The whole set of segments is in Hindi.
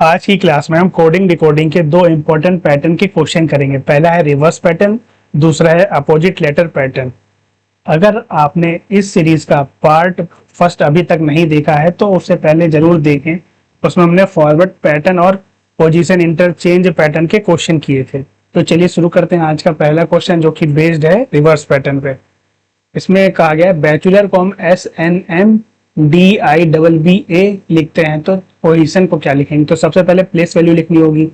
आज की क्लास में हम कोडिंग डिकोडिंग के दो इंपॉर्टेंट पैटर्न के क्वेश्चन करेंगे। पहला है रिवर्स पैटर्न, दूसरा है अपोजिट लेटर पैटर्न। अगर आपने इस सीरीज का पार्ट फर्स्ट अभी तक नहीं देखा है तो उससे पहले जरूर देखें। उसमें हमने फॉरवर्ड पैटर्न और पोजीशन इंटरचेंज पैटर्न के क्वेश्चन किए थे। तो चलिए शुरू करते हैं आज का पहला क्वेश्चन, जो कि बेस्ड है रिवर्स पैटर्न पे। इसमें कहा गया बैचलर कॉम SNMDIBBA लिखते हैं तो पोजीशन को क्या लिखेंगे। तो सबसे पहले प्लेस वैल्यू लिखनी होगी।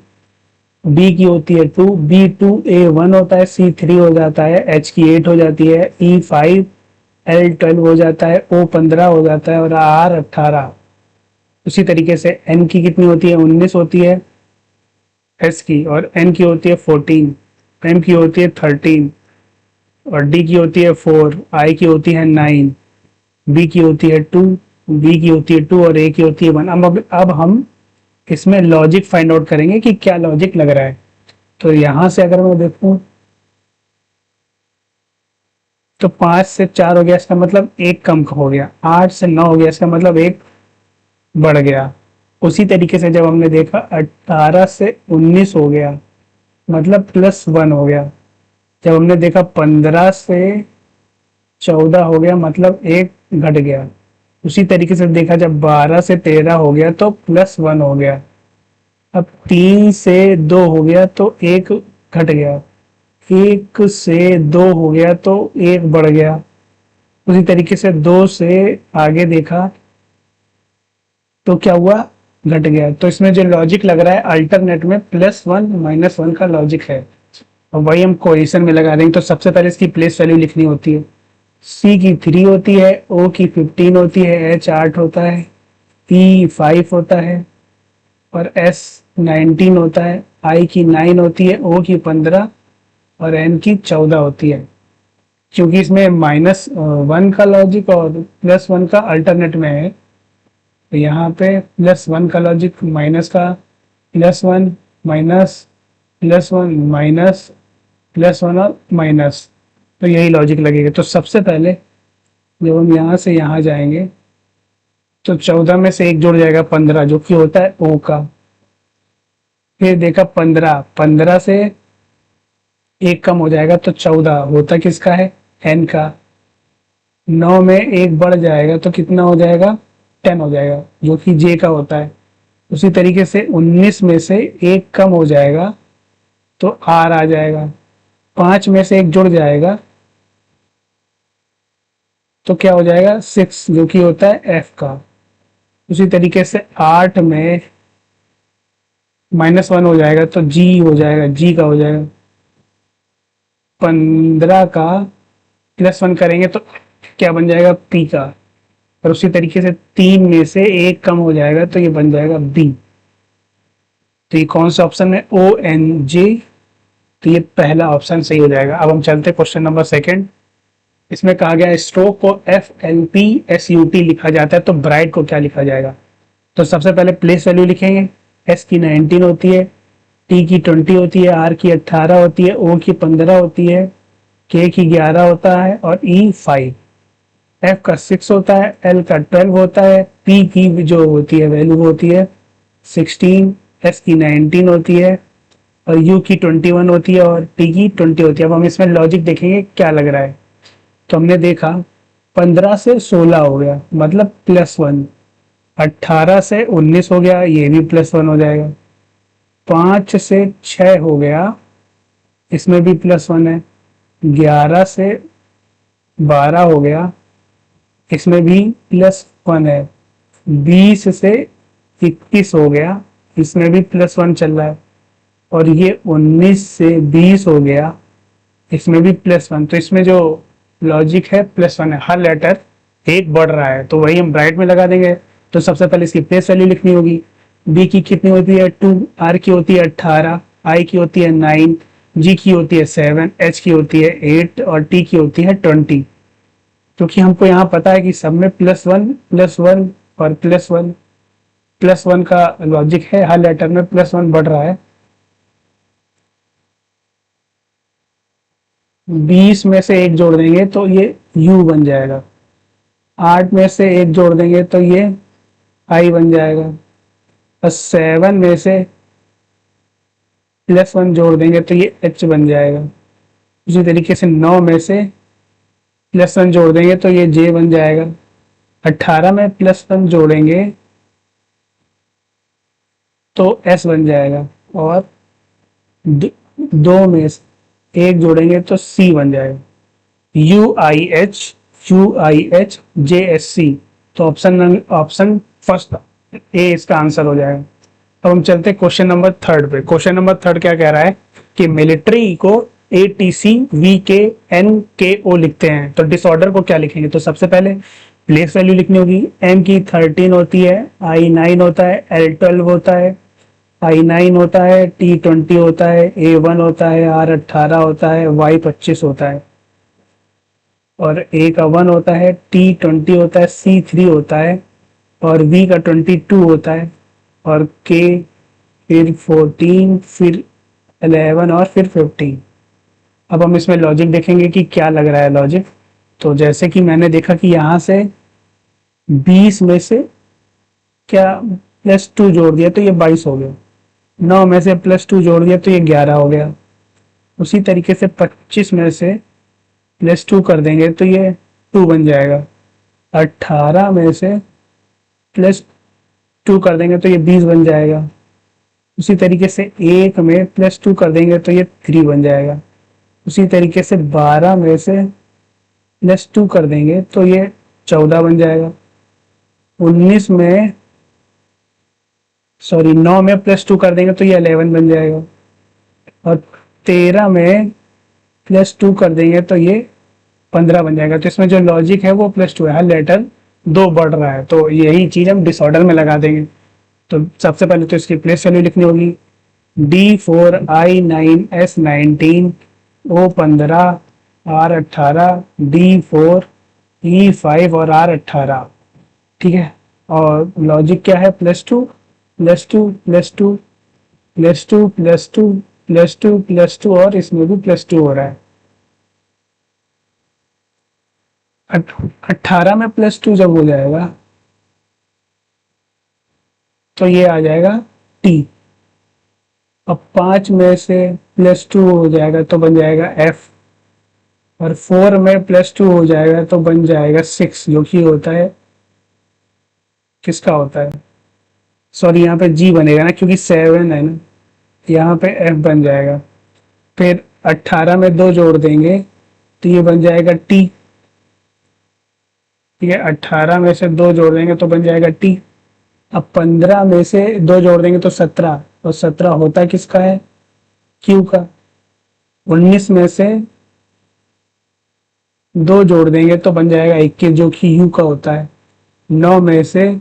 बी की होती है 2, B2A1 होता है, C3 हो जाता है, H की 8 हो जाती है, E5 L12 हो जाता है, O15 हो जाता है और R18। उसी तरीके से N की कितनी होती है, 19 होती है S की, और N की होती है 14, M की होती है 13 और D की होती है 4, I की होती है 9, B की होती है 2, B की होती है 2 और A की होती है 1। अब हम इसमें लॉजिक फाइंड आउट करेंगे कि क्या लॉजिक लग रहा है। तो यहां से अगर मैं देखूं तो 5 से 4 हो गया, इसका मतलब एक कम हो गया। 8 से 9 हो गया, इसका मतलब एक बढ़ गया। उसी तरीके से जब हमने देखा 18 से 19 हो गया, मतलब +1 हो गया। जब हमने देखा 15 से 14 हो गया, मतलब एक घट गया। उसी तरीके से देखा जब 12 से 13 हो गया तो +1 हो गया। अब 3 से 2 हो गया तो एक घट गया। 1 से 2 हो गया तो एक बढ़ गया। उसी तरीके से 2 से आगे देखा तो क्या हुआ, घट गया। तो इसमें जो लॉजिक लग रहा है अल्टरनेट में +1 -1 का लॉजिक है, और वही हम कोएशन में लगा देंगे। तो सबसे पहले इसकी प्लेस वैल्यू लिखनी होती है। C की 3 होती है, O की 15 होती है, H 8 होता है, E 5 होता है और S 19 होता है, I की 9 होती है, O की 15 और N की 14 होती है। क्योंकि इसमें -1 का लॉजिक और +1 का अल्टरनेट में है, तो यहाँ पे +1 का लॉजिक, माइनस का +1 माइनस +1 माइनस +1 और माइनस, तो यही लॉजिक लगेगा। तो सबसे पहले जब हम यहाँ से यहाँ जाएंगे तो 14 में से एक जुड़ जाएगा 15, जो कि होता है O का। फिर देखा 15 से एक कम हो जाएगा तो 14 होता किसका है, N का। 9 में एक बढ़ जाएगा तो कितना हो जाएगा, 10 हो जाएगा, जो कि J का होता है। उसी तरीके से 19 में से एक कम हो जाएगा तो R आ जाएगा। 5 में से एक जुड़ जाएगा तो क्या हो जाएगा, 6, जो कि होता है F का। उसी तरीके से 8 में -1 हो जाएगा तो G हो जाएगा, G का हो जाएगा। 15 का +1 करेंगे तो क्या बन जाएगा, P का। और उसी तरीके से 3 में से एक कम हो जाएगा तो ये बन जाएगा B। तो ये कौन सा ऑप्शन है, ONJ। तो ये पहला ऑप्शन सही हो जाएगा। अब हम चलते क्वेश्चन नंबर सेकंड। इसमें कहा गया स्ट्रोक को FLPSUT लिखा जाता है, तो ब्राइट को क्या लिखा जाएगा। तो सबसे पहले प्लेस वैल्यू लिखेंगे। S की 19 होती है, T की 20 होती है, R की 18 होती है, O की 15 होती है, K की 11 होता है और E 5। F का 6 होता है, L का 12 होता है, P की जो होती है वैल्यू होती है 16, S की 19 होती है और U की 21 होती है और T की 20 होती है। अब हम इसमें लॉजिक देखेंगे क्या लग रहा है। तो हमने देखा 15 से 16 हो गया, मतलब +1। 18 से 19 हो गया, ये भी +1 हो जाएगा। 5 से 6 हो गया, इसमें भी +1 है। 11 से 12 हो गया, इसमें भी +1 है। 20 से 21 हो गया, इसमें भी +1 चल रहा है। और ये 19 से 20 हो गया, इसमें भी +1। तो इसमें जो लॉजिक है +1 है, हर लेटर एक बढ़ रहा है, तो वही हम ब्राइट में लगा देंगे। तो सबसे पहले इसकी प्लेस वैल्यू लिखनी होगी। बी की कितनी होती है, 2, आर की होती है 18, आई की होती है 9, जी की होती है 7, एच की होती है 8 और टी की होती है 20। क्योंकि हमको यहाँ पता है कि सब में +1 +1 और +1 का लॉजिक है, हर लेटर में +1 बढ़ रहा है। 20 में से एक जोड़ देंगे तो ये U बन जाएगा। 8 में से एक जोड़ देंगे तो ये I बन जाएगा। और 7 में से +1 जोड़ देंगे तो ये H बन जाएगा। उसी तरीके से 9 में से +1 जोड़ देंगे तो ये J बन जाएगा। 18 में +1 जोड़ेंगे तो S बन जाएगा। और 2 में से 1 जोड़ेंगे तो C बन जाएगा। UIH तो ऑप्शन फर्स्ट ए इसका आंसर हो जाएगा। अब हम चलते हैं क्वेश्चन नंबर 3 पे। क्वेश्चन नंबर 3 क्या कह रहा है कि मिलिट्री को ATC VKNKO लिखते हैं, तो डिसऑर्डर को क्या लिखेंगे? तो सबसे पहले प्लेस वैल्यू लिखनी होगी। M की 13 होती है, I9 होता है, L12 होता है, I9 होता है, T20 होता है, A1 होता है, R18 होता है, Y25 होता है। और A का 1 होता है, T20 होता है, C3 होता है और V का 22 होता है और K फिर 14 फिर 11 और फिर 15। अब हम इसमें लॉजिक देखेंगे कि क्या लग रहा है लॉजिक। तो जैसे कि मैंने देखा कि यहाँ से 20 में से क्या +2 जोड़ दिया तो ये 22 हो गया। 9 में से +2 जोड़ दिया तो ये 11 हो गया। उसी तरीके से 25 में से +2 कर देंगे तो ये 2 बन जाएगा। 18 में से +2 कर देंगे तो ये 20 बन जाएगा। उसी तरीके से 1 में +2 कर देंगे तो ये 3 बन जाएगा। उसी तरीके से 12 में से +2 कर देंगे तो ये 14 बन जाएगा। 19 में 9 में +2 कर देंगे तो ये 11 बन जाएगा। और 13 में +2 कर देंगे तो ये 15 बन जाएगा। तो इसमें जो लॉजिक है वो +2 है, हर लेटर 2 बढ़ रहा है, तो यही चीज हम डिसऑर्डर में लगा देंगे। तो सबसे पहले तो इसकी प्लेस वैल्यू लिखनी होगी। D4 I9 S19 O15 R18 D4 E5 और R18। ठीक है, और लॉजिक क्या है? +2 +2 +2 +2 +2 +2 +2 और इसमें भी +2 हो रहा है। 18 में +2 जब हो जाएगा तो ये आ जाएगा T। अब 5 में से +2 हो जाएगा तो बन जाएगा F। और 4 में +2 हो जाएगा तो बन जाएगा 6, जो कि होता है, किसका होता है, सॉरी यहाँ पे G बनेगा ना, क्योंकि 7 है ना, यहाँ पे F बन जाएगा। फिर 18 में 2 जोड़ देंगे तो ये बन जाएगा T। ठीक है, 18 में से 2 जोड़ देंगे तो बन जाएगा T। अब 15 में से 2 जोड़ देंगे तो 17, और 17 होता किसका है? Q का। 19 में से 2 जोड़ देंगे तो बन जाएगा 21, जो कि U का होता है। 9 में से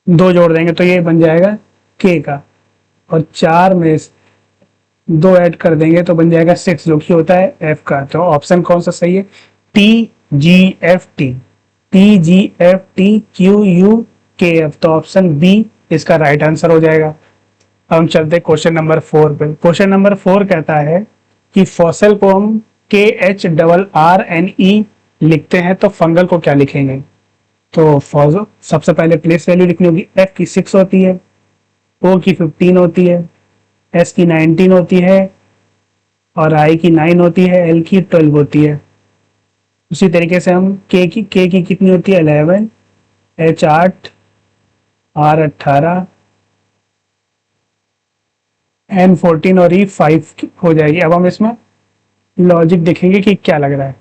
2 जोड़ देंगे तो ये बन जाएगा K का। और 4 में से 2 ऐड कर देंगे तो बन जाएगा 6, जो कि होता है F का। तो ऑप्शन कौन सा सही है? TGFT QUKF। तो ऑप्शन बी इसका राइट आंसर हो जाएगा। अब हम चलते हैं क्वेश्चन नंबर 4 पे। क्वेश्चन नंबर 4 कहता है कि फॉसल को हम KHRRNE लिखते हैं तो फंगल को क्या लिखेंगे? तो फॉसल सबसे पहले प्लेस वैल्यू लिखनी होगी। F की 6 होती है, O की 15 होती है, S की 19 होती है और I की 9 होती है, L की 12 होती है। उसी तरीके से हम K की कितनी होती है? 11, H 8, R 18, N 14 और E 5 हो जाएगी। अब हम इसमें लॉजिक देखेंगे कि क्या लग रहा है।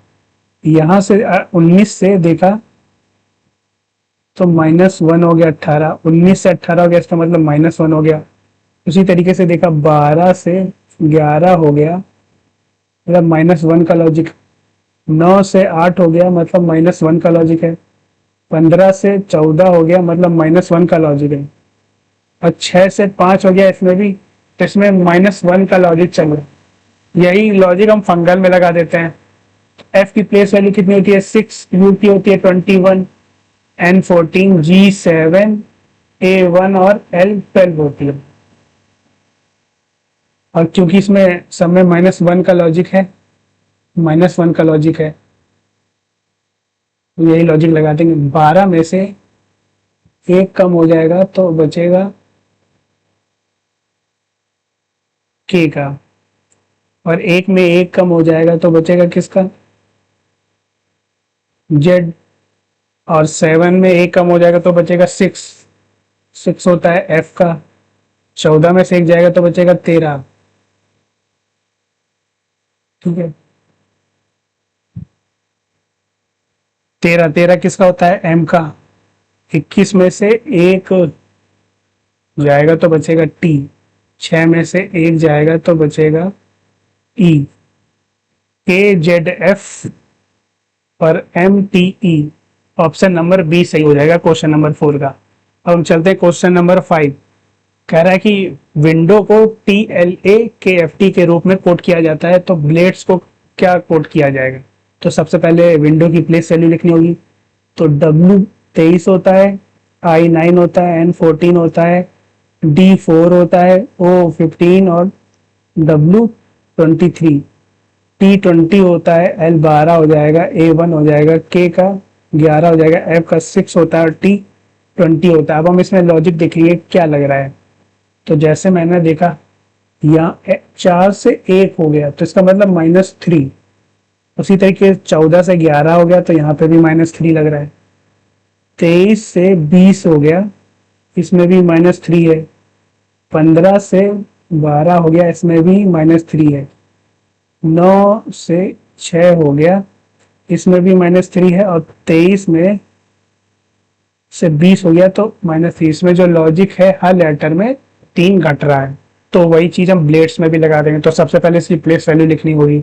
यहाँ से 19 से देखा तो -1 हो गया। 18 19 से 18 हो गया, इसका मतलब -1 हो गया। उसी तरीके से देखा 12 से 11 हो गया, मतलब -1 का लॉजिक। 9 से 8 हो गया, मतलब -1 का लॉजिक है। 15 से 14 हो गया, मतलब -1 का लॉजिक है। और 6 से 5 हो गया, इसमें भी, तो इसमें -1 का लॉजिक चल रहा है। यही लॉजिक हम फंगल में लगा देते हैं। F की प्लेस वैल्यू कितनी होती है? 6, U की होती है 21, N 14, G 7, A 1 और L 12 होती है। और क्योंकि इसमें सब में -1 का लॉजिक है, -1 का लॉजिक है, तो यही लॉजिक लगा देंगे। 12 में से एक कम हो जाएगा तो बचेगा के का, और एक में एक कम हो जाएगा तो बचेगा किसका, जेड, और 7 में एक कम हो जाएगा तो बचेगा 6, 6 होता है एफ का, 14 में से एक जाएगा तो बचेगा 13। ठीक है, 13, 13 किसका होता है, एम का, 21 में से एक जाएगा तो बचेगा टी, 6 में से एक जाएगा तो बचेगा ई, के जेड एफ और M T E. Option number B सही हो जाएगा क्वेश्चन नंबर 4 का। अब हम चलते हैं क्वेश्चन नंबर 5। कह रहा है कि विंडो को टी एल ए के एफ टी के रूप में कोड किया जाता है, तो ब्लेड्स को क्या कोड किया जाएगा। तो सबसे पहले विंडो की प्लेस वैल्यू लिखनी होगी। तो डब्ल्यू 23 होता है, आई 9 होता है, एन 14 होता है, डी 4 होता है, ओ 15 और डब्ल्यू 23, टी 20 होता है, एल 12 हो जाएगा, ए 1 हो जाएगा, के का 11 हो जाएगा, एफ का 6 होता है और टी 20 होता है। अब हम इसमें लॉजिक देखेंगे क्या लग रहा है। तो जैसे मैंने देखा यहाँ 4 से 1 हो गया तो इसका मतलब -3, उसी तरीके 14 से 11 हो गया तो यहाँ पे भी -3 लग रहा है, 23 से 20 हो गया इसमें भी -3 है, 15 से 12 हो गया इसमें भी -3 है, 9 से 6 हो गया इसमें भी -3 है, और 23 में से 20 हो गया तो -3। इसमें जो लॉजिक है हर लेटर में 3 घट रहा है, तो वही चीज हम ब्लेड्स में भी लगा देंगे। तो सबसे पहले इसकी प्लेस वैल्यू लिखनी होगी।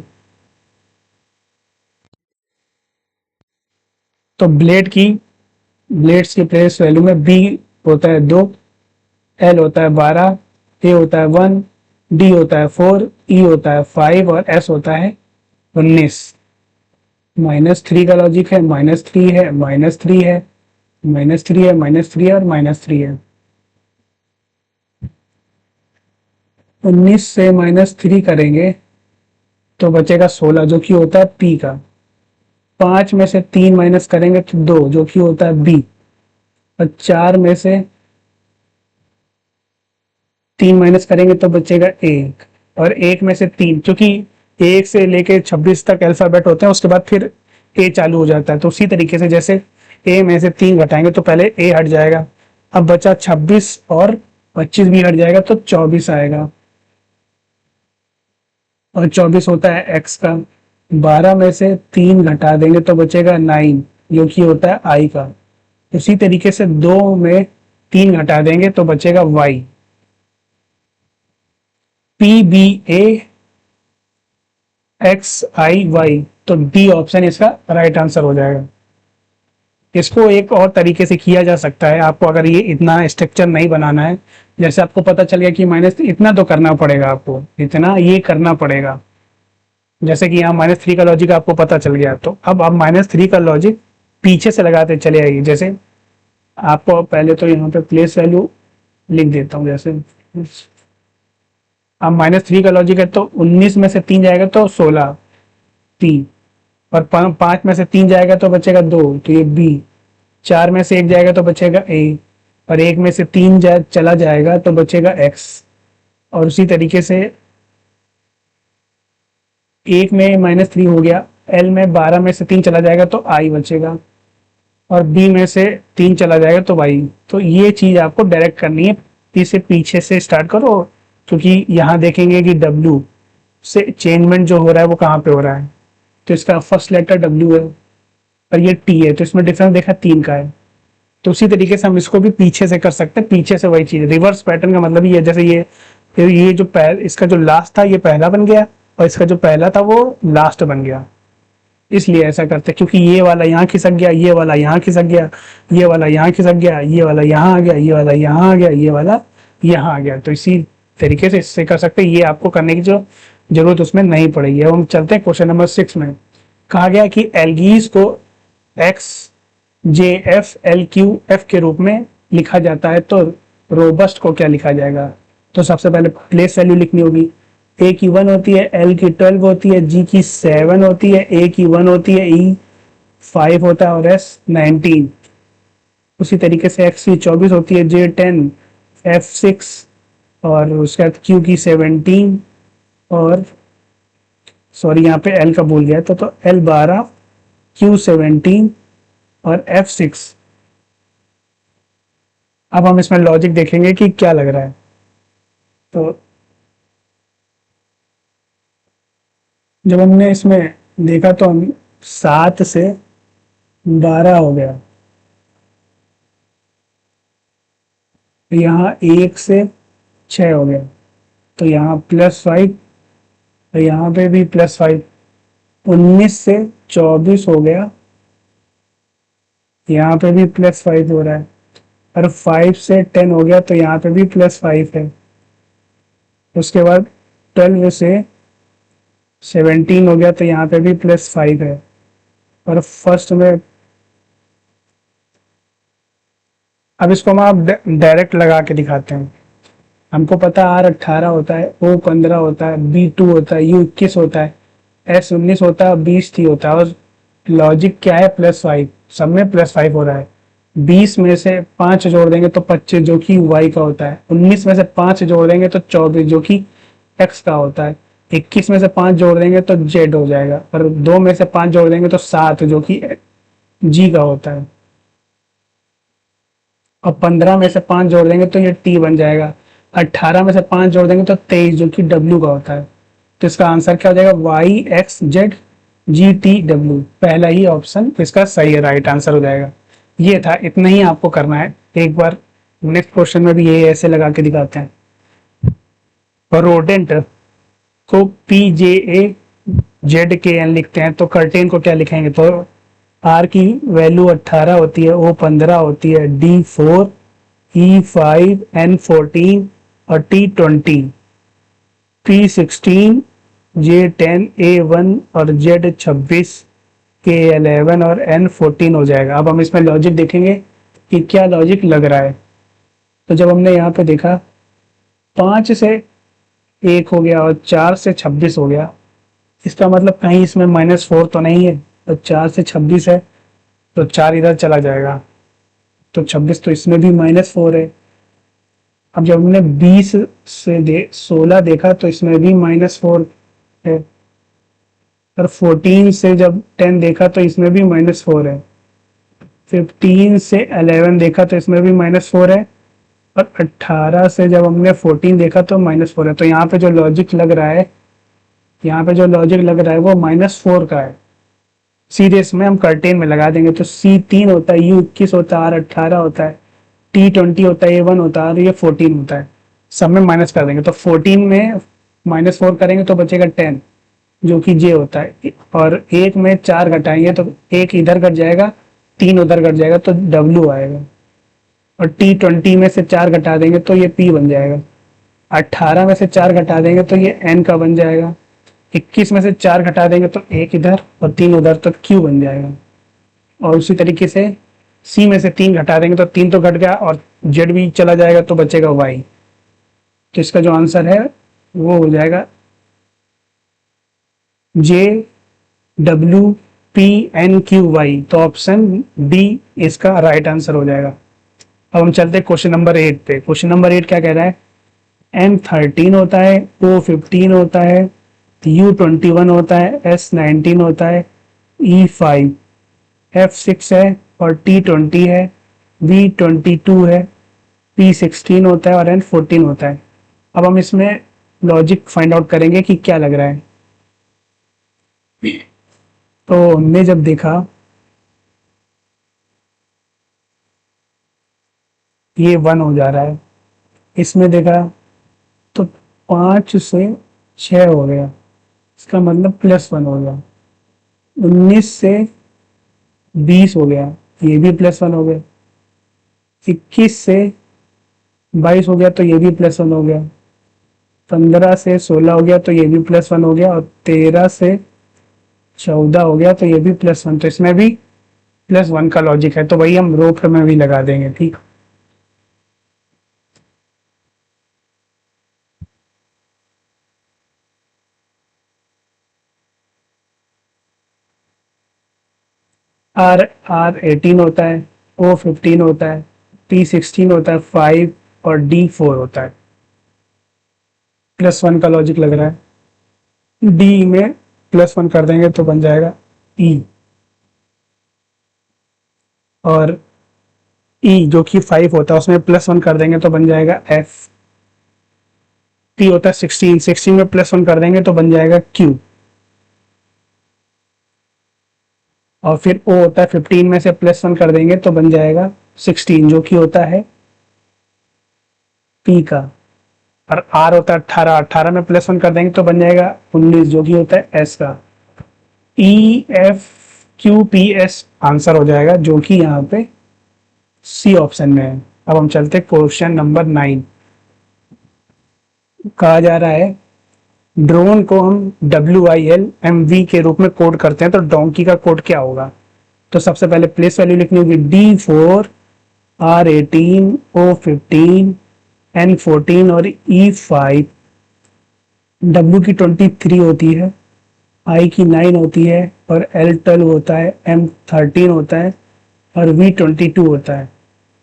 तो ब्लेड्स की प्लेस वैल्यू में बी होता है 2, एल होता है 12, ए होता है 1, डी होता है 4, ई होता है 5 और एस होता है 19। -3 का लॉजिक है, -3 है, -3 है, -3 है, -3 है और -3 है। 19 से -3 करेंगे तो बचेगा 16 जो कि होता है पी का। 5 में से 3 माइनस करेंगे तो 2 जो कि होता है बी, और 4 में से 3 माइनस करेंगे तो बचेगा 1, और 1 में से 3, क्योंकि 1 से लेके 26 तक अल्फाबेट होते हैं उसके बाद फिर ए चालू हो जाता है। तो उसी तरीके से जैसे ए में से 3 घटाएंगे तो पहले ए हट जाएगा, अब बचा 26 और 25 भी हट जाएगा तो 24 आएगा, और 24 होता है एक्स का। 12 में से 3 घटा देंगे तो बचेगा 9 जो कि होता है आई का। उसी तरीके से 2 में 3 घटा देंगे तो बचेगा वाई। पी बी ए एक्स आई वाई, तो डी ऑप्शन इसका राइट आंसर हो जाएगा। इसको एक और तरीके से किया जा सकता है, आपको अगर ये इतना स्ट्रक्चर नहीं बनाना है, जैसे आपको पता चल गया कि माइनस इतना तो करना पड़ेगा, आपको इतना ये करना पड़ेगा, जैसे कि यहाँ -3 का लॉजिक आपको पता चल गया, तो अब आप -3 का लॉजिक पीछे से लगाते चले आइए। जैसे आपको पहले तो यहाँ पे प्लेस वैल्यू लिख देता हूँ, जैसे अब -3 का लॉजिक है तो 19 में से 3 जाएगा तो 16 3, और 5 में से 3 जाएगा तो बचेगा 2 तो ये बी, 4 में से 1 जाएगा तो बचेगा ए, और 1 में से 3 चला जाएगा तो बचेगा एक्स, और उसी तरीके से 1 में -3 हो गया, एल में 12 में से 3 चला जाएगा तो आई बचेगा, और बी में से 3 चला जाएगा तो वाई। तो ये चीज आपको डायरेक्ट करनी है, इसे पीछे से स्टार्ट करो, क्योंकि यहाँ देखेंगे कि डब्ल्यू से चेंजमेंट जो हो रहा है वो कहाँ पे हो रहा है, तो इसका फर्स्ट लेटर डब्ल्यू है और ये टी है, तो इसमें डिफरेंस देखा 3 का है। तो उसी तरीके से हम इसको भी पीछे से कर सकते हैं, पीछे से वही चीज, रिवर्स पैटर्न का मतलब ये, जैसे ये जो इसका जो लास्ट था ये पहला बन गया, और इसका जो पहला था वो लास्ट बन गया, इसलिए ऐसा करते हैं, क्योंकि ये वाला यहाँ खिसक गया, ये वाला यहाँ खिसक गया, ये वाला यहाँ खिसक गया, ये वाला यहाँ आ गया, ये वाला यहाँ आ गया, ये वाला यहाँ आ गया। तो इसी तरीके से इससे कर सकते हैं, ये आपको करने की जो जरूरत उसमें नहीं पड़ेगी। अब हम चलते हैं क्वेश्चन नंबर 6 में। कहा गया कि एल्गीज को एक्स जे एफ एल क्यू एफ के रूप में लिखा जाता है, तो रोबस्ट को क्या लिखा जाएगा। तो सबसे पहले प्लेस वैल्यू लिखनी होगी। ए की 1 होती है, एल की 12 होती है, जी की 7 होती है, ए की 1 होती है, ई 5 होता है और एस 19। उसी तरीके से एक्स की 24 होती है, जे 10, एफ 6, और उसके बाद क्यू की 17, और सॉरी यहाँ पे एल का भूल गया तो एल 12, क्यू 17 और एफ 6। अब हम इसमें लॉजिक देखेंगे कि क्या लग रहा है। तो जब हमने इसमें देखा तो हम 7 से 12 हो गया, तो यहाँ 1 से 6 हो गया, तो यहाँ +5, तो यहाँ पे भी +5, 19 से 24 हो गया, यहाँ पे भी +5 हो रहा है, और 5 से 10 हो गया, तो यहाँ पे भी +5 है। उसके बाद 12 से 17 हो गया, तो यहाँ पे भी +5 है। और फर्स्ट में अब इसको हम आप डायरेक्ट लगा के दिखाते हैं। हमको पता है R18 होता है, O15 होता है, B2 होता है, U21 होता है, S19 होता है, 20 होता है, और लॉजिक क्या है, +5, सब में +5 हो रहा है। 20 में से 5 जोड़ देंगे तो 25, जो कि Y का होता है। 19 में से 5 जोड़ देंगे तो 24, जो कि X का होता है। 21 में से 5 जोड़ देंगे तो Z हो जाएगा, और 2 में से 5 जोड़ देंगे तो 7, जो कि G का होता है। और 15 में से 5 जोड़ देंगे तो ये T बन जाएगा। 18 में से 5 जोड़ देंगे तो 23, जो कि W का होता है। तो इसका आंसर क्या हो जाएगा, YXZGTW, पहला ही ऑप्शन इसका सही है, राइट आंसर हो जाएगा। ये था, इतना ही आपको करना है। एक बार नेक्स्ट क्वेश्चन में भी ये ऐसे लगा के दिखाते हैं। और रोडेंट को PJAZKN लिखते हैं, तो कर्टेन को क्या लिखेंगे, तो आर की वैल्यू 18 होती है, O15 होती है, D4, E5, N14 और T20, P16, J10, A1 और Z26, K11 और N14 हो जाएगा। अब हम इसमें लॉजिक देखेंगे कि क्या लॉजिक लग रहा है। तो जब हमने यहाँ पे देखा 5 से 1 हो गया और 4 से 26 हो गया, इसका मतलब कहीं इसमें -4 तो नहीं है। तो 4 से 26 है, तो 4 इधर चला जाएगा, तो 26, तो इसमें भी -4 है। अब जब हमने 20 से 16 देखा तो इसमें भी -4 है, और 14 से जब 10 देखा तो इसमें भी -4 है। 15 से 11 देखा तो इसमें भी -4 है, और 18 से जब हमने 14 देखा तो -4 है। तो यहाँ पे जो लॉजिक लग रहा है, यहाँ पे जो लॉजिक लग रहा है वो -4 का है। सीरीज में हम कर्टेन में लगा देंगे, तो C3 होता है, U21 होता है, R18 होता है, T20 होता है, A1 होता है, और ये 14 होता है। सब में माइनस कर देंगे, तो 14 में -4 करेंगे तो बचेगा 10, जो कि J होता है। और एक में 4 घटाएंगे तो एक इधर घट जाएगा, 3 उधर घट जाएगा, तो W आएगा। और T20 में से 4 घटा देंगे तो ये P बन जाएगा। 18 में से 4 घटा देंगे तो ये N का बन जाएगा। 21 में से 4 घटा देंगे तो एक इधर और 3 उधर, तो Q बन जाएगा। और उसी तरीके से C में से 3 घटा देंगे तो 3 तो घट गया, और Z भी चला जाएगा, तो बचेगा Y। तो इसका जो आंसर है वो हो जाएगा JWPNQY। तो ऑप्शन डी इसका राइट आंसर हो जाएगा। अब हम चलते हैं क्वेश्चन नंबर 8 पे। क्वेश्चन नंबर 8 क्या कह रहा है, M13 होता है, O15 होता है, U21 होता है, S19 होता है, E5, F6 है, और T20 है, V22 है, P16 होता है, और N14 होता है। अब हम इसमें लॉजिक फाइंड आउट करेंगे कि क्या लग रहा है। तो हमने जब देखा ये 1 हो जा रहा है, इसमें देखा तो 5 से 6 हो गया, इसका मतलब +1 हो गया। 19 से 20 हो गया, ये भी +1 हो गया। 21 से 22 हो गया, तो ये भी +1 हो गया। 15 से 16 हो गया, तो ये भी +1 हो गया। और 13 से 14 हो गया, तो ये भी +1। तो इसमें भी +1 का लॉजिक है, तो वही हम रो में भी लगा देंगे। ठीक, R18 होता है, O15 होता है, P16 होता है 5 और D4 होता है। +1 का लॉजिक लग रहा है। डी में +1 कर देंगे तो बन जाएगा ई, और ई जो कि 5 होता है उसमें +1 कर देंगे तो बन जाएगा एफ। पी होता है 16, 16 में +1 कर देंगे तो बन जाएगा क्यू। और फिर ओ होता है 15 में से +1 कर देंगे तो बन जाएगा 16 जो कि होता है पी का। और आर होता है 18, 18 में +1 कर देंगे तो बन जाएगा 19 जो कि होता है एस का। E F Q P S answer हो जाएगा जो कि यहाँ पे सी ऑप्शन में है। अब हम चलते क्वेश्चन नंबर 9। कहा जा रहा है ड्रोन को हम WILMV के रूप में कोड करते हैं, तो डोंकी का कोड क्या होगा? तो सबसे पहले प्लेस वैल्यू लिखनी होगी D4 R18 O15 N14 और E5। W की 23 होती है, I की 9 होती है और L12 होता है, M13 होता है और V22 होता है।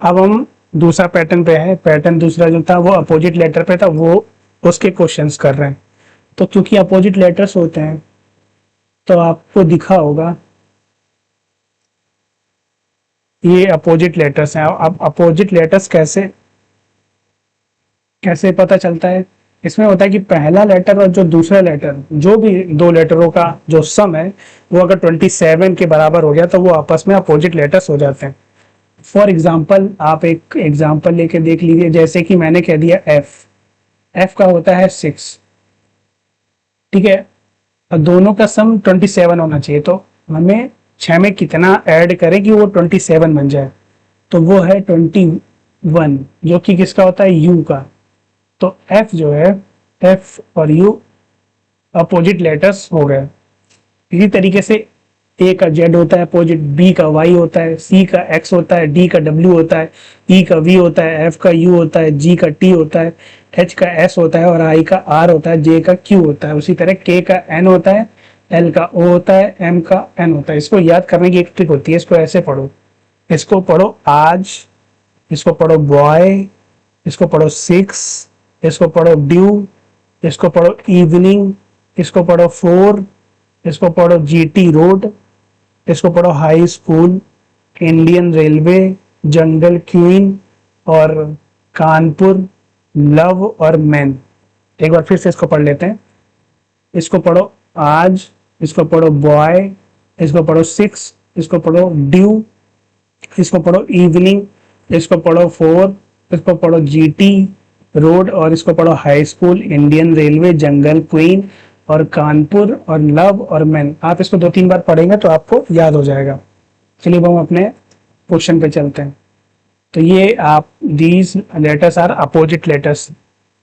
अब हम दूसरा पैटर्न पे है। पैटर्न दूसरा जो था वो अपोजिट लेटर पे था, वो उसके क्वेश्चंस कर रहे हैं। तो क्योंकि अपोजिट लेटर्स होते हैं तो आपको दिखा होगा ये अपोजिट लेटर्स हैं। अब अपोजिट लेटर्स कैसे कैसे पता चलता है? इसमें होता है कि पहला लेटर और जो दूसरा लेटर, जो भी दो लेटरों का जो सम है वो अगर 27 के बराबर हो गया तो वो आपस में अपोजिट लेटर्स हो जाते हैं। फॉर एग्जाम्पल आप एक एग्जाम्पल लेके देख लीजिए, जैसे कि मैंने कह दिया एफ। एफ का होता है 6, ठीक है, और दोनों का सम 27 होना चाहिए। तो हमें 6 में कितना ऐड करें कि वो 27 बन जाए? तो वो है 21 जो कि किसका होता है? यू का। तो एफ जो है, एफ और यू अपोजिट लेटर्स हो गए। इसी तरीके से ए का जेड होता है अपोजिट, बी का वाई होता है, सी का एक्स होता है, डी का डब्ल्यू होता है, ई का वी होता है, एफ का यू होता है, जी का टी होता है, एच का एस होता है और आई का आर होता है, जे का क्यू होता है। उसी तरह के का एन होता है, एल का ओ होता है, एम का एन होता है। इसको याद करने की एक ट्रिक होती है, इसको ऐसे पढ़ो। इसको पढ़ो आज, इसको पढ़ो बॉय, इसको पढ़ो 6, इसको पढ़ो ड्यू, इसको पढ़ो इवनिंग, इसको पढ़ो 4, इसको पढ़ो जीटी रोड, इसको पढ़ो हाई स्कूल, इंडियन रेलवे, जंगल क्वीन और कानपुर, लव और मैन। एक बार फिर से इसको पढ़ लेते हैं। इसको पढ़ो आज, इसको पढ़ो बॉय, इसको पढ़ो 6, इसको पढ़ो ड्यू, इसको पढ़ो इवनिंग, इसको पढ़ो 4, इसको पढ़ो जीटी रोड और इसको पढ़ो हाई स्कूल, इंडियन रेलवे, जंगल क्वीन और कानपुर और लव और मैन। आप इसको 2-3 बार पढ़ेंगे तो आपको याद हो जाएगा। चलिए हम अपने क्वेश्चन पे चलते हैं। तो ये आप these letters are opposite letters,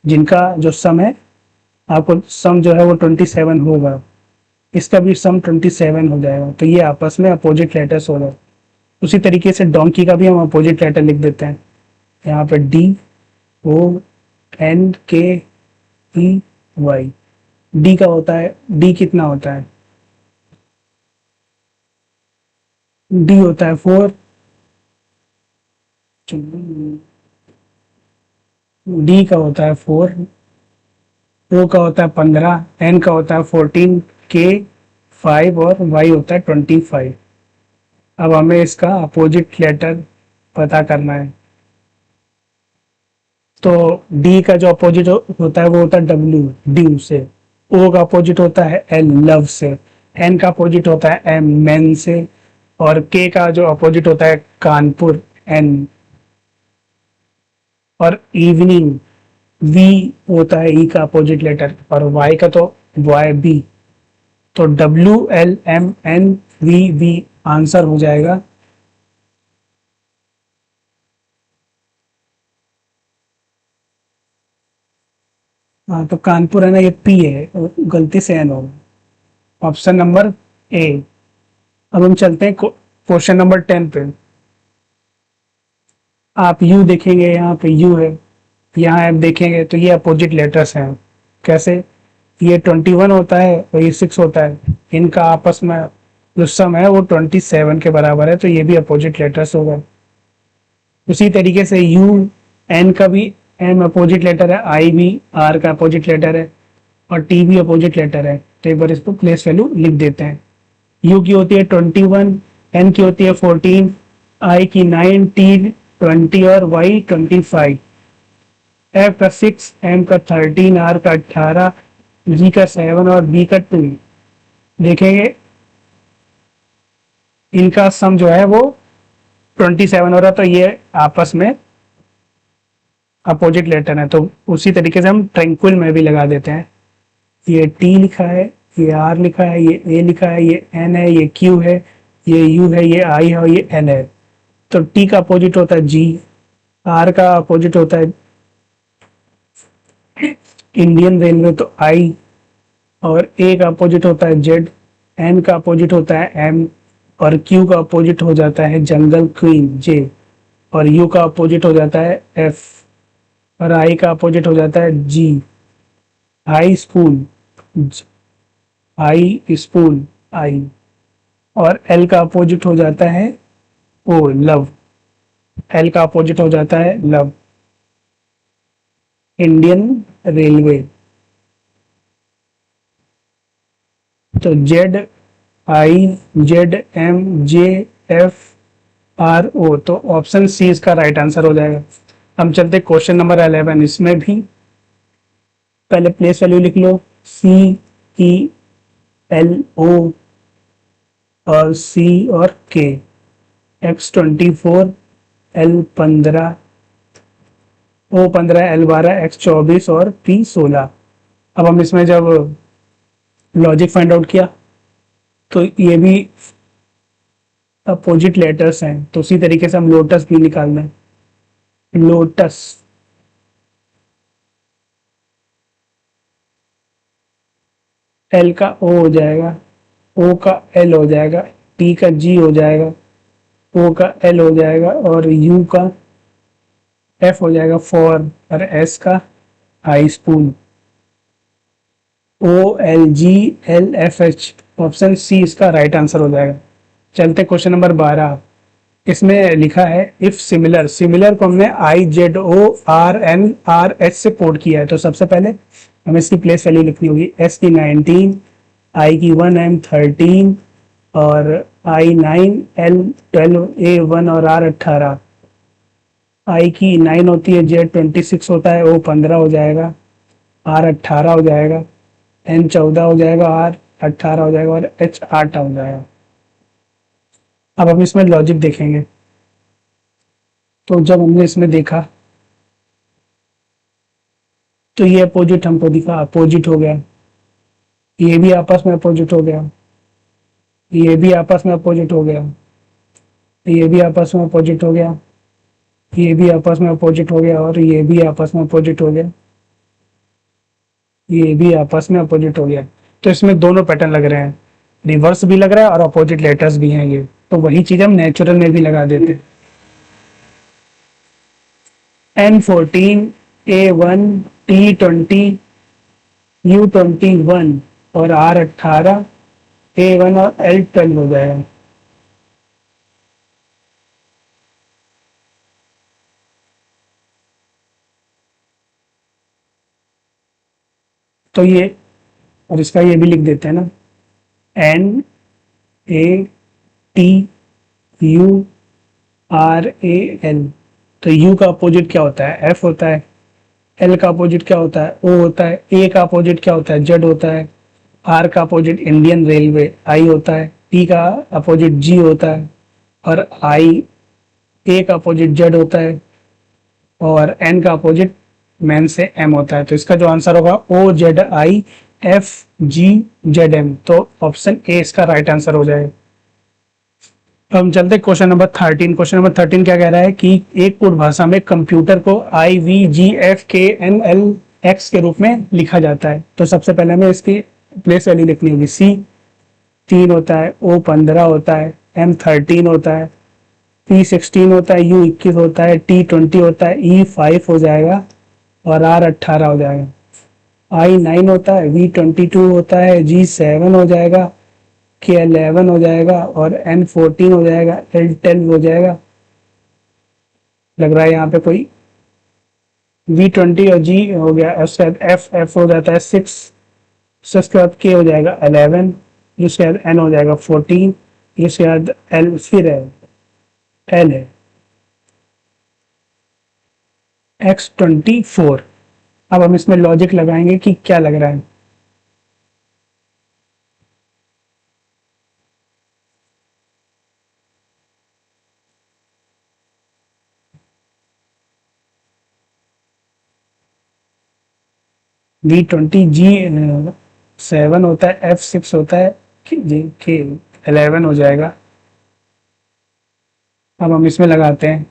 जिनका जो सम है, आपको सम जो है वो 27 होगा, इसका भी सम 27 हो जाएगा। तो ये आपस में अपोजिट लेटर्स हो गए। उसी तरीके से डोंकी का भी हम अपोजिट लेटर लिख देते हैं। यहाँ पे डी ओ एन के ई वाई। डी का होता है, डी कितना होता है? डी होता है 4, डी का होता है 4, ओ का होता है 15, एन का होता है 14, के 5 और वाई होता है 25। अब हमें इसका अपोजिट लेटर पता करना है। तो डी का जो अपोजिट होता है वो होता है डब्ल्यू, ड्यू से। ओ का अपोजिट होता है एल, लव से। एन का अपोजिट होता है एम, मैन से। और के का जो अपोजिट होता है कानपुर, एन। और इवनिंग, वी होता है ई का अपोजिट लेटर, और वाई का तो वाई बी। तो W L M N V V answer हो जाएगा। हाँ, तो कानपुर है ना, ये पी है, गलती से एन होगा। Option number A. अब हम चलते हैं क्वेश्चन नंबर 10 पे। आप यू देखेंगे, यहाँ पे यू है, यहाँ आप देखेंगे तो ये अपोजिट लेटर्स हैं। कैसे? ये 21 होता है और ये 6 होता है, इनका आपस में जो सम है वो 27 के बराबर है, तो ये भी अपोजिट लेटर्स होगा। उसी तरीके से यू एन का भी एम अपोजिट लेटर है, आई भी आर का अपोजिट लेटर है और टी भी अपोजिट लेटर है। तो एक बार इसको प्लेस वैल्यू लिख देते हैं। यू की होती है 21, एन की होती है 14, आई की 9, टी 20 और वाई 25। एफ का 6, एम का 13, आर का 18, जी का 7 और बी का 2। देखेंगे इनका सम जो है वो 27 हो रहा, तो ये आपस में अपोजिट लेटर है। तो उसी तरीके से हम ट्रैंक्विल में भी लगा देते हैं। ये टी लिखा है, ये आर लिखा है, ये ए लिखा है, ये एन है, ये क्यू है, ये यू है, ये आई है और ये एल है। तो टी का अपोजिट होता है जी, आर का अपोजिट होता है इंडियन रेलवे तो आई, और ए का अपोजिट होता है जेड, एन का अपोजिट होता है एम, और क्यू का अपोजिट हो जाता है जंगल क्वीन जे, और यू का अपोजिट हो जाता है एफ, और आई का अपोजिट हो जाता है जी, आई स्पून, आई स्पून आई, और एल का अपोजिट हो जाता है ओ लव, एल का अपोजिट हो जाता है लव, इंडियन रेलवे। तो Z I, Z M, J F R O, तो ऑप्शन सी इसका राइट आंसर हो जाएगा। हम चलते क्वेश्चन नंबर 11। इसमें भी पहले प्लेस वैल्यू लिख लो, सी ई एल ओ और सी और के, X24, L15, O15, L12, X24 और P16। अब हम इसमें जब लॉजिक फाइंड आउट किया तो ये भी अपोजिट लेटर्स हैं, तो उसी तरीके से हम लोटस भी निकाल दें। लोटस, एल का ओ हो जाएगा, ओ का एल हो जाएगा, टी का जी हो जाएगा, ओ का एल हो जाएगा और यू का एफ हो जाएगा फॉर, और एस का I spoon, O L G L F H. Option C इसका राइट आंसर हो जाएगा। चलते क्वेश्चन नंबर 12। इसमें लिखा है इफ सिमिलर, सिमिलर को हमने I Z O R N R H से कोड किया है। तो सबसे पहले हमें इसकी प्लेस वैल्यू लिखनी होगी। एस की 19, आई की 1, एम 13 और आई 9, एल 12, ए 1 और आर 18। आई की 9 होती है, जेड 26 होता है, ओ 15 हो जाएगा, आर 18 हो जाएगा, एन 14 हो जाएगा, आर 18 हो जाएगा और एच 8 हो जाएगा। अब हम इसमें लॉजिक देखेंगे। तो जब हमने इसमें देखा तो ये अपोजिट हमको दिखा, अपोजिट हो गया, ये भी आपस में अपोजिट हो गया, ये भी आपस में अपोजिट हो गया, ये भी आपस में अपोजिट हो गया, ये भी आपस में अपोजिट हो गया और ये भी आपस में अपोजिट हो गया, ये भी आपस में अपोजिट हो गया। तो इसमें दोनों पैटर्न लग रहे हैं, रिवर्स भी लग रहा है और अपोजिट लेटर्स भी हैं ये। तो वही चीज हम नेचुरल में भी लगा देते हैं। N14, A1, T20, U21 और R18, A1 और L12 हो जाएगा। तो ये, और इसका ये भी लिख देते हैं ना, N A T U R A L। तो U का अपोजिट क्या होता है? F होता है। L का अपोजिट क्या होता है? O होता है। A का अपोजिट क्या होता है? Z होता है। R का अपोजिट इंडियन रेलवे I होता है। T का अपोजिट G होता है और A का अपोजिट Z होता है और N का अपोजिट मैन से M होता है। तो इसका जो आंसर होगा OZIFGZM। तो ऑप्शन ए इसका राइट आंसर हो जाएगा। तो हम चलते क्वेश्चन नंबर 13। क्वेश्चन नंबर 13 क्या कह रहा है कि एक कोड भाषा में कंप्यूटर को IVGFKNLX के रूप में लिखा जाता है। तो सबसे पहले हमें इसकी प्लेस वैल्यू लिखनी होगी। C 3 होता है, O 15 होता है, M 13 होता है, P 16 होता है, U 21 होता है, T 20 होता है, E 5 हो जाएगा और R 18 हो जाएगा। I 9 होता है, V 22 होता है, G 7 हो जाएगा, K 11 हो जाएगा और N 14 हो जाएगा, L 12 हो जाएगा, लग रहा है यहाँ पे कोई V20 और G हो गया, एफ हो जाता है 6, उसके बाद K हो जाएगा 11, उसके बाद N हो जाएगा 14, उसके बाद L फिर है L है X24। अब हम इसमें लॉजिक लगाएंगे कि क्या लग रहा है। V20G7 होता है, F6 होता है, जी K 11 हो जाएगा। अब हम इसमें लगाते हैं,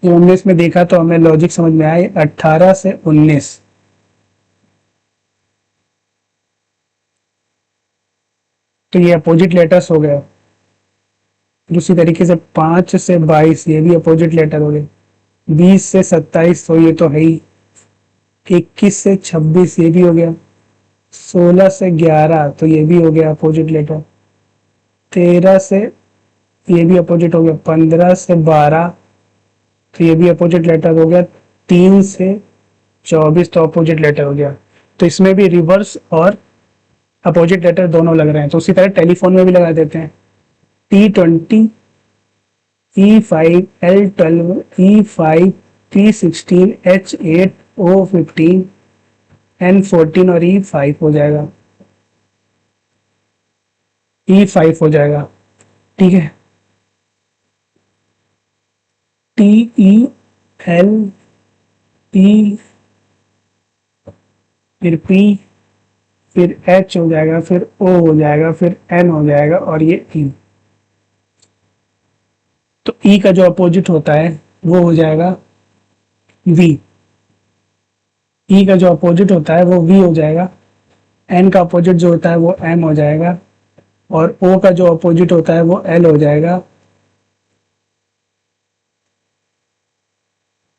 जो हमने इसमें देखा तो हमें लॉजिक समझ में आया 18 से 19, तो ये अपोजिट लेटर्स हो गया। दूसरी तरीके से 5 से 22 ये भी अपोजिट लेटर हो गए, 20 से 27 तो ये तो है ही, 21 से 26 ये भी हो गया, 16 से 11 तो ये भी हो गया अपोजिट लेटर, 13 से ये भी अपोजिट हो गया, 15 से 12 तो ये भी अपोजिट लेटर हो गया, 3 से 24 तो अपोजिट लेटर हो गया। तो इसमें भी रिवर्स और अपोजिट लेटर दोनों लग रहे हैं। तो उसी तरह टेलीफोन में भी लगा देते हैं, T20, E5, L12, E5, T16, H8, O15, N14 और E5 हो जाएगा, E5 हो जाएगा। ठीक है, TELP, फिर P, फिर H हो जाएगा, फिर O हो जाएगा, फिर N हो जाएगा और ये E। तो E का जो अपोजिट होता है वो हो जाएगा V, E का जो अपोजिट होता है वो V हो जाएगा, N का अपोजिट जो होता है वो M हो जाएगा, और O का जो अपोजिट होता है वो L हो जाएगा,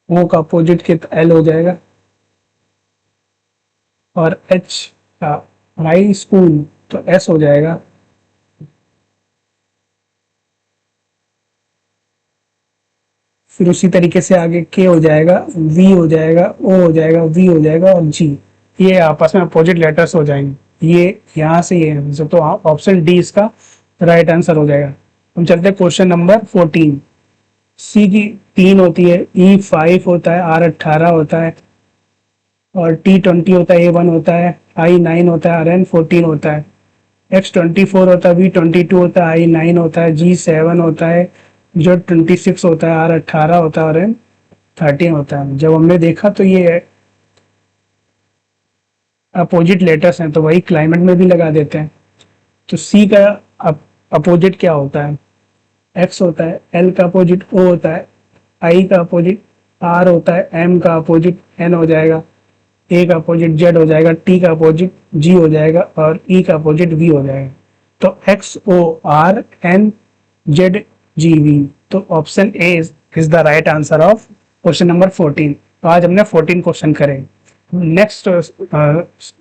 O का अपोजिट L हो जाएगा, और H का हाई स्कूल तो S हो जाएगा। फिर उसी तरीके से आगे K हो जाएगा, V हो जाएगा, O हो जाएगा, V हो जाएगा और G, ये आपस में अपोजिट लेटर्स हो जाएंगे। ये यहाँ से ये तो ऑप्शन डी इसका राइट आंसर हो जाएगा। हम चलते हैं क्वेश्चन नंबर 14। सी की 3 होती है, E5 होता है, R18 होता है, और T20 होता है, A1 होता है, I9 होता है, RN14 होता है, X24 होता है, V22 होता है, I9 होता है, G7 होता है, Z26 होता है, R18 होता है और N13 होता है। जब हमने देखा तो ये अपोजिट लेटर्स हैं, तो वही क्लाइमेट में भी लगा देते हैं। तो सी का अपोजिट क्या होता है, एक्स होता है, एल का अपोजिट ओ होता है, आई का अपोजिट आर होता है, एम का अपोजिट एन हो जाएगा, ए का अपोजिट जेड हो जाएगा, टी का अपोजिट जी हो जाएगा और ई का अपोजिट वी हो जाएगा। तो X O R N Z G V, तो option A is the right answer of question number 14। तो आज हमने 14 क्वेश्चन करे। नेक्स्ट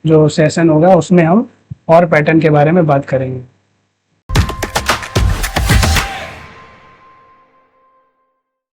जो सेशन होगा उसमें हम और पैटर्न के बारे में बात करेंगे।